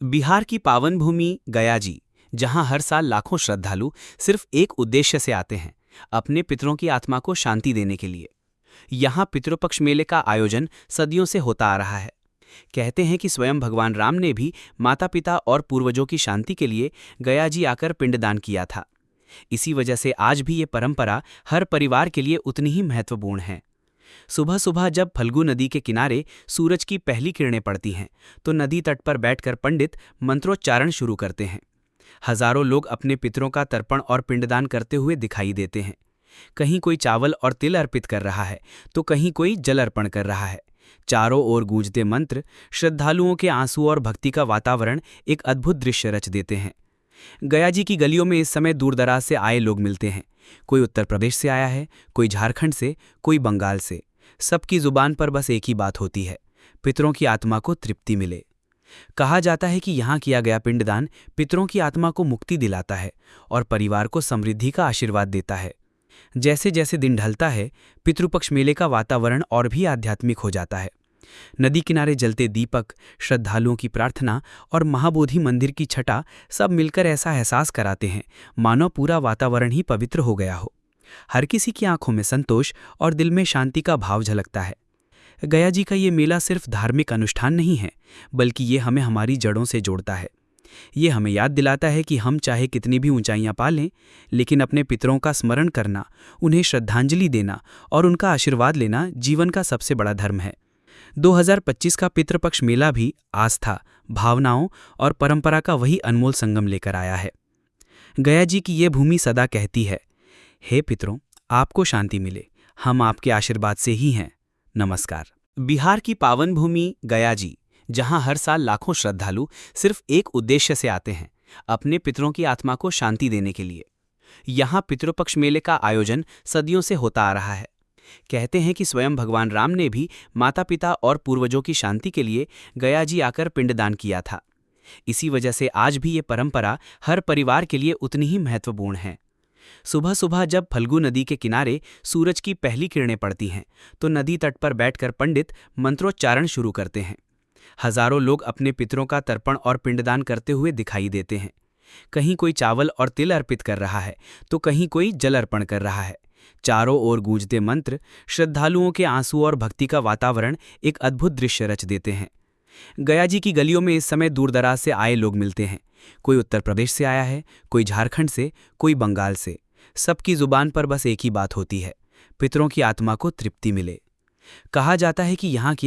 बिहार की पावन भूमि गया जी, जहां हर साल लाखों श्रद्धालु सिर्फ एक उद्देश्य से आते हैं, अपने पितरों की आत्मा को शांति देने के लिए। यहां पितृपक्ष मेले का आयोजन सदियों से होता आ रहा है। कहते हैं कि स्वयं भगवान राम ने भी माता पिता और पूर्वजों की शांति के लिए गया जी आकर पिंडदान किया था। इसी वजह से आज भी ये परंपरा हर परिवार के लिए उतनी ही महत्वपूर्ण है। सुबह सुबह जब फल्गु नदी के किनारे सूरज की पहली किरणें पड़ती हैं, तो नदी तट पर बैठकर पंडित मंत्रोच्चारण शुरू करते हैं। हजारों लोग अपने पितरों का तर्पण और पिंडदान करते हुए दिखाई देते हैं। कहीं कोई चावल और तिल अर्पित कर रहा है, तो कहीं कोई जल अर्पण कर रहा है। चारों ओर गूंजते मंत्र, श्रद्धालुओं के आंसू और भक्ति का वातावरण एक अद्भुत दृश्य रच देते हैं। गया जी की गलियों में इस समय दूर दराज से आए लोग मिलते हैं। कोई उत्तर प्रदेश से आया है, कोई झारखंड से, कोई बंगाल से। सबकी जुबान पर बस एक ही बात होती है, पितरों की आत्मा को तृप्ति मिले। कहा जाता है कि यहाँ किया गया पिंडदान पितरों की आत्मा को मुक्ति दिलाता है और परिवार को समृद्धि का आशीर्वाद देता है। जैसे जैसे दिन ढलता है, पितृपक्ष मेले का वातावरण और भी आध्यात्मिक हो जाता है। नदी किनारे जलते दीपक, श्रद्धालुओं की प्रार्थना और महाबोधि मंदिर की छटा सब मिलकर ऐसा एहसास कराते हैं मानो पूरा वातावरण ही पवित्र हो गया हो। हर किसी की आंखों में संतोष और दिल में शांति का भाव झलकता है। गया जी का ये मेला सिर्फ धार्मिक अनुष्ठान नहीं है, बल्कि ये हमें हमारी जड़ों से जोड़ता है। ये हमें याद दिलाता है कि हम चाहे कितनी भी ऊंचाइयां पा लें, लेकिन अपने पितरों का स्मरण करना, उन्हें श्रद्धांजलि देना और उनका आशीर्वाद लेना जीवन का सबसे बड़ा धर्म है। 2025 का पितृपक्ष मेला भी आस्था, भावनाओं और परंपरा का वही अनमोल संगम लेकर आया है। गया जी की ये भूमि सदा कहती है, हे पितरों, आपको शांति मिले, हम आपके आशीर्वाद से ही हैं। नमस्कार। बिहार की पावन भूमि गया जी, जहां हर साल लाखों श्रद्धालु सिर्फ एक उद्देश्य से आते हैं, अपने पितरों की आत्मा को शांति देने के लिए। यहां पितृपक्ष मेले का आयोजन सदियों से होता आ रहा है। कहते हैं कि स्वयं भगवान राम ने भी माता पिता और पूर्वजों की शांति के लिए गया जी आकर पिंडदान किया था। इसी वजह से आज भी ये परंपरा हर परिवार के लिए उतनी ही महत्वपूर्ण है। सुबह सुबह जब फल्गु नदी के किनारे सूरज की पहली किरणें पड़ती हैं, तो नदी तट पर बैठकर पंडित मंत्रोच्चारण शुरू करते हैं। हजारों लोग अपने पितरों का तर्पण और पिंडदान करते हुए दिखाई देते हैं। कहीं कोई चावल और तिल अर्पित कर रहा है, तो कहीं कोई जल अर्पण कर रहा है। चारों ओर गूंजते मंत्र, श्रद्धालुओं के आंसू और भक्ति का वातावरण एक अद्भुत दृश्य रच देते हैं। गया जी की गलियों में इस समय दूर दराज से आए लोग मिलते हैं। कोई उत्तर प्रदेश से आया है, कोई झारखंड से, कोई बंगाल से। सबकी जुबान पर बस एक ही बात होती है, पितरों की आत्मा को तृप्ति मिले। कहा जाता है कि यहाँ की